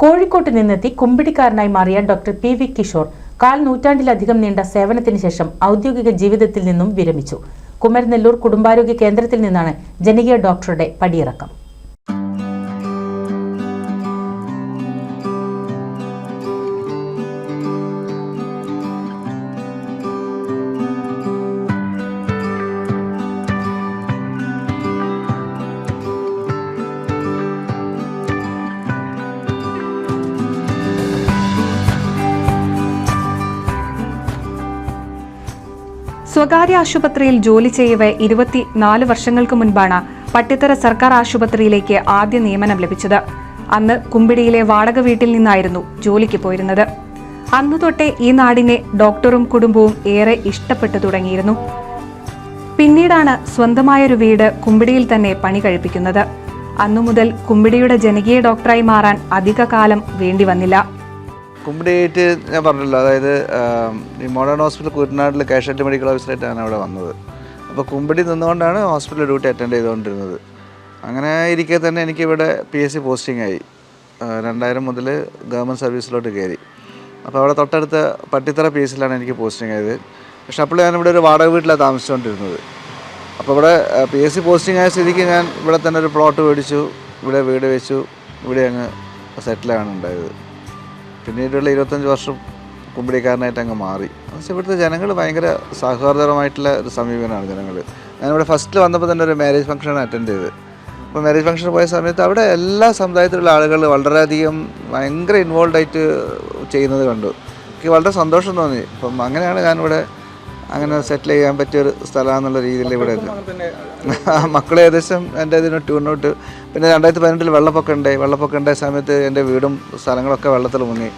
കോഴിക്കോട്ട് നിന്നെത്തി കുമ്പിടിക്കാരനായി മാറിയ doctor PV. Kishore കാൽ നൂറ്റാണ്ടിലധികം നീണ്ട സേവനത്തിന് ശേഷം ഔദ്യോഗിക ജീവിതത്തിൽ നിന്നും വിരമിച്ചു. കുമരനെല്ലൂർ കുടുംബാരോഗ്യ കേന്ദ്രത്തിൽ നിന്നാണ് ജനകീയ ഡോക്ടറുടെ പടിയിറക്കം. സ്വകാര്യ ആശുപത്രിയിൽ ജോലി ചെയ്യവെ 24 വർഷങ്ങൾക്ക് മുൻപാണ് പട്ടിത്തറ സർക്കാർ ആശുപത്രിയിലേക്ക് ആദ്യ നിയമനം ലഭിച്ചത്. അന്ന് കുമ്പിടിയിലെ വാടക വീട്ടിൽ നിന്നായിരുന്നു ജോലിക്ക് പോയിരുന്നത്. അന്നു തൊട്ടേ ഈ നാടിനെ ഡോക്ടറും കുടുംബവും ഏറെ ഇഷ്ടപ്പെട്ടു തുടങ്ങിയിരുന്നു. പിന്നീടാണ് സ്വന്തമായൊരു വീട് കുമ്പിടിയിൽ തന്നെ പണി കഴിപ്പിക്കുന്നത്. അന്നു മുതൽ കുമ്പിടിയുടെ ജനകീയ ഡോക്ടറായി മാറാൻ അധിക കാലം വേണ്ടി വന്നില്ല. കുമ്പിടിയായിട്ട് ഞാൻ പറഞ്ഞല്ലോ, അതായത് ഈ മോഡേൺ ഹോസ്പിറ്റൽ കുട്ടനാട്ടിൽ കാഷ്വാലിറ്റി മെഡിക്കൽ ഓഫീസറായിട്ടാണ് അവിടെ വന്നത്. അപ്പോൾ കുമ്പിടി നിന്നുകൊണ്ടാണ് ഹോസ്പിറ്റൽ ഡ്യൂട്ടി അറ്റൻഡ് ചെയ്തുകൊണ്ടിരുന്നത്. അങ്ങനെ ഇരിക്കെ തന്നെ എനിക്കിവിടെ PSC പോസ്റ്റിംഗ് ആയി. 2000 മുതൽ ഗവൺമെൻറ് സർവീസിലോട്ട് കയറി. അപ്പോൾ അവിടെ തൊട്ടടുത്ത പട്ടിത്തറ PSCയിലാണ് എനിക്ക് പോസ്റ്റിംഗ് ആയത്. പക്ഷെ അപ്പോൾ ഞാനിവിടെ ഒരു വാടക വീട്ടിലാണ് താമസിച്ചുകൊണ്ടിരുന്നത്. അപ്പോൾ ഇവിടെ PSC പോസ്റ്റിംഗ് ആയ സ്ഥിതിക്ക് ഞാൻ ഇവിടെ തന്നെ ഒരു പ്ലോട്ട് മേടിച്ചു, ഇവിടെ വീട് വെച്ചു, ഇവിടെ അങ്ങ് സെറ്റിലാണ് ഉണ്ടായത്. പിന്നീടുള്ള 25 വർഷം കുമ്പിടിക്കാരനായിട്ട് അങ്ങ് മാറി. പക്ഷേ ഇവിടുത്തെ ജനങ്ങൾ ഭയങ്കര സൗഹാർദ്ദപരമായിട്ടുള്ള ഒരു സമീപനമാണ് ജനങ്ങൾ. ഞാനിവിടെ ഫസ്റ്റിൽ വന്നപ്പോൾ തന്നെ ഒരു മാരേജ് ഫംഗ്ഷൻ അറ്റൻഡ് ചെയ്ത്. അപ്പോൾ മാരേജ് ഫംഗ്ഷന് പോയ സമയത്ത് അവിടെ എല്ലാ സമുദായത്തിലുള്ള ആളുകൾ വളരെയധികം ഭയങ്കര ഇൻവോൾവ് ആയിട്ട് ചെയ്യുന്നത് കണ്ടു. എനിക്ക് വളരെ സന്തോഷം തോന്നി. അപ്പം അങ്ങനെയാണ് ഞാനിവിടെ അങ്ങനെ സെറ്റിൽ ചെയ്യാൻ പറ്റിയൊരു സ്ഥലമാണെന്നുള്ള രീതിയിൽ ഇവിടെ മക്കൾ ഏകദേശം എൻ്റെ ഇതിന് ട്യൂണോട്ട്. പിന്നെ 2018 വെള്ളപ്പൊക്കം ഉണ്ടായ സമയത്ത് എൻ്റെ വീടും സ്ഥലങ്ങളൊക്കെ വെള്ളത്തിൽ മുങ്ങി.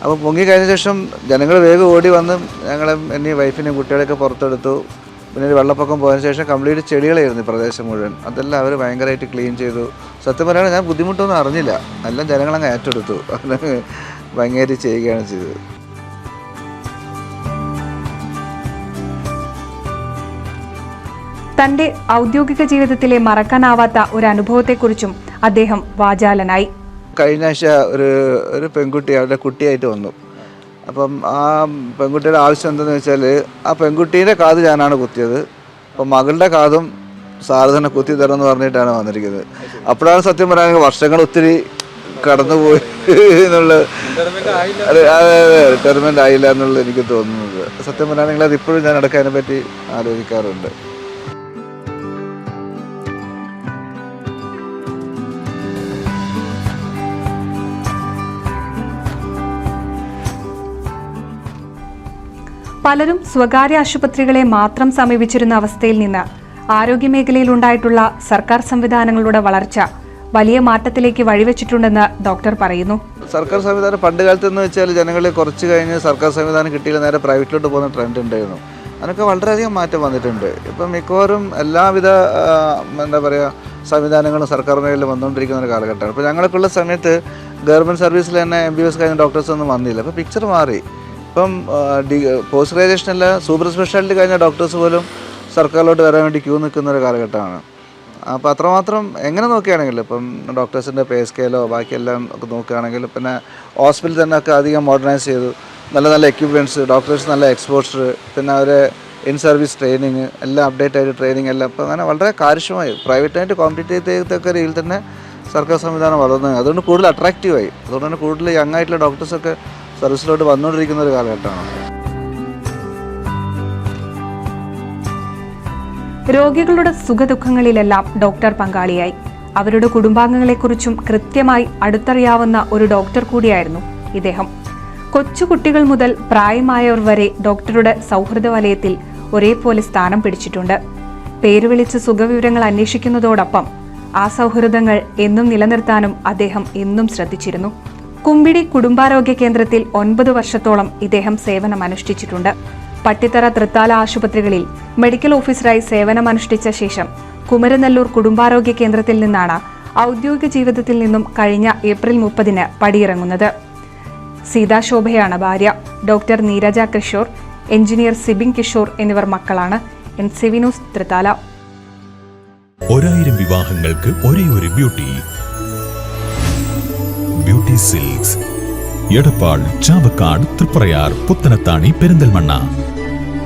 അപ്പോൾ മുങ്ങിക്കഴിഞ്ഞ ശേഷം ജനങ്ങൾ വേഗം ഓടി വന്ന് എന്നെയും വൈഫിനെയും കുട്ടികളെയൊക്കെ പുറത്തെടുത്തു. പിന്നെ ഒരു വെള്ളപ്പൊക്കം പോയതിനു ശേഷം കംപ്ലീറ്റ് ചെടികളായിരുന്നു ഈ പ്രദേശം മുഴുവൻ. അതെല്ലാം അവർ ഭയങ്കരമായിട്ട് ക്ലീൻ ചെയ്തു. സത്യം പറയുകയാണെങ്കിൽ ഞാൻ ബുദ്ധിമുട്ടൊന്നും അറിഞ്ഞില്ല. എല്ലാം ജനങ്ങളങ്ങ് ഏറ്റെടുത്തു. അത് ഭയങ്കരമായിട്ട് ചെയ്യുകയാണ് ചെയ്തത്. തന്റെ ഔദ്യോഗിക ജീവിതത്തിലെ മറക്കാനാവാത്ത ഒരു അനുഭവത്തെക്കുറിച്ചും അദ്ദേഹം വാചാലനായി. കഴിഞ്ഞ ആഴ്ച ഒരു പെൺകുട്ടി അവരുടെ കുട്ടിയായിട്ട് വന്നു. അപ്പം ആ പെൺകുട്ടിയുടെ ആവശ്യം എന്താണെന്ന് വെച്ചാൽ ആ പെൺകുട്ടീൻ്റെ കാത് ഞാനാണ് കുത്തിയത്. അപ്പം മകളുടെ കാതും സാറ് തന്നെ കുത്തി തരണമെന്ന് പറഞ്ഞിട്ടാണ് വന്നിരിക്കുന്നത്. അപ്പോഴാണ് സത്യം പറയുകയാണെങ്കിൽ വർഷങ്ങൾ ഒത്തിരി കടന്നുപോയി എന്നുള്ള റിട്ടയർമെൻ്റ് ആയില്ല എന്നുള്ളത് എനിക്ക് തോന്നുന്നത്. സത്യം പറയുകയാണെങ്കിൽ അത് ഇപ്പോഴും ഞാൻ ഇടയ്ക്ക് അതിനെപ്പറ്റി ആലോചിക്കാറുണ്ട്. പലരും സ്വകാര്യ ആശുപത്രികളെ മാത്രം സമീപിച്ചിരുന്ന അവസ്ഥയിൽ നിന്ന് ആരോഗ്യമേഖലയിൽ ഉണ്ടായിട്ടുള്ള സർക്കാർ സംവിധാനങ്ങളുടെ വളർച്ച വലിയ മാറ്റത്തിലേക്ക് വഴിവെച്ചിട്ടുണ്ടെന്ന് ഡോക്ടർ പറയുന്നു. സർക്കാർ സംവിധാനം പണ്ട് കാലത്ത് എന്ന് വെച്ചാൽ ജനങ്ങൾ കുറച്ച് കഴിഞ്ഞ് സർക്കാർ സംവിധാനം കിട്ടിയില്ല നേരെ പ്രൈവറ്റിലോട്ട് പോകുന്ന ട്രെൻഡ് ഉണ്ടായിരുന്നു. അതിനൊക്കെ വളരെയധികം മാറ്റം വന്നിട്ടുണ്ട്. ഇപ്പം മിക്കവാറും എല്ലാവിധ എന്താ പറയുക സംവിധാനങ്ങളും സർക്കാർ മേഖലയിൽ വന്നുകൊണ്ടിരിക്കുന്ന ഒരു കാലഘട്ടമാണ്. ഇപ്പോൾ ഞങ്ങൾക്കുള്ള സമയത്ത് ഗവൺമെൻറ് സർവീസിൽ തന്നെ MBBS കഴിഞ്ഞ ഡോക്ടേഴ്സൊന്നും വന്നില്ല. അപ്പോൾ പിക്ചർ മാറി. ഇപ്പം പോസ്റ്റ് ഗ്രാജുവേഷനല്ല സൂപ്പർ സ്പെഷ്യാലിറ്റി കഴിഞ്ഞ ഡോക്ടേഴ്സ് പോലും സർക്കാരിലോട്ട് വരാൻ വേണ്ടി ക്യൂ നിൽക്കുന്ന ഒരു കാലഘട്ടമാണ്. അപ്പോൾ അത്രമാത്രം എങ്ങനെ നോക്കുകയാണെങ്കിൽ ഇപ്പം ഡോക്ടേഴ്സിൻ്റെ പേ സ്കെയിലോ ബാക്കിയെല്ലാം ഒക്കെ നോക്കുകയാണെങ്കിൽ പിന്നെ ഹോസ്പിറ്റൽ തന്നെ ഒക്കെ അധികം മോഡേണൈസ് ചെയ്തു. നല്ല എക്യുപ്മെൻറ്റ്സ്, ഡോക്ടേഴ്സ് നല്ല എക്സ്പോഷർ, പിന്നെ അവരെ ഇൻ സർവീസ് ട്രെയിനിങ് എല്ലാം അപ്ഡേറ്റ് ആയിട്ട് ട്രെയിനിങ് എല്ലാം ഇപ്പം അങ്ങനെ വളരെ കാര്യക്ഷമമായി പ്രൈവറ്റായിട്ട് കോമ്പീറ്റ് ചെയ്തതൊക്കെ രീതിയിൽ തന്നെ സർക്കാർ സംവിധാനം വളർന്നു. അതുകൊണ്ട് കൂടുതൽ അട്രാക്റ്റീവായി. അതുകൊണ്ട് തന്നെ കൂടുതൽ യങ് ആയിട്ടുള്ള ഡോക്ടേഴ്സൊക്കെ സർവീസിലോട്ട് വന്നുകൊണ്ടിരിക്കുന്ന ഒരു കാലഘട്ടമാണ്. രോഗികളുടെ സുഖദുഃഖങ്ങളിലെല്ലാം ഡോക്ടർ പങ്കാളിയായി. അവരുടെ കുടുംബാംഗങ്ങളെക്കുറിച്ചും കൃത്യമായി അടുത്തറിയാവുന്ന ഒരു ഡോക്ടർ കൂടിയായിരുന്നു ഇദ്ദേഹം. കൊച്ചുകുട്ടികൾ മുതൽ പ്രായമായവർ വരെ ഡോക്ടറുടെ സൗഹൃദ വലയത്തിൽ ഒരേപോലെ സ്ഥാനം പിടിച്ചിട്ടുണ്ട്. പേരുവിളിച്ച് സുഖവിവരങ്ങൾ അന്വേഷിക്കുന്നതോടൊപ്പം ആ സൗഹൃദങ്ങൾ എന്നും നിലനിർത്താനും അദ്ദേഹം എന്നും ശ്രദ്ധിച്ചിരുന്നു. കുമ്പിടി കുടുംബാരോഗ്യ കേന്ദ്രത്തിൽ 9 വർഷത്തോളം ഇദ്ദേഹം സേവനമനുഷ്ഠിച്ചിട്ടുണ്ട്. പട്ടിത്തറ തൃത്താല ആശുപത്രികളിൽ മെഡിക്കൽ ഓഫീസറായി സേവനമനുഷ്ഠിച്ച ശേഷം കുമരനെല്ലൂർ കുടുംബാരോഗ്യ കേന്ദ്രത്തിൽ നിന്നാണ് ഔദ്യോഗിക ജീവിതത്തിൽ നിന്നും കഴിഞ്ഞ ഏപ്രിൽ 30 പടിയിറങ്ങുന്നത്. സീതാശോഭയാണ് ഭാര്യ. ഡോക്ടർ നീരജ കിഷോർ, എഞ്ചിനീയർ സിബിൻ കിഷോർ എന്നിവർ മക്കളാണ്. NCV news Thrithala. 1000 വിവാഹങ്ങൾക്ക് ഒരേ ഒരു ബ്യൂട്ടി സിൽക്സ്, എടപ്പാൾ, ചാവക്കാട്, തൃപ്രയാർ, പുത്തനത്താണി, പെരിന്തൽമണ്ണ.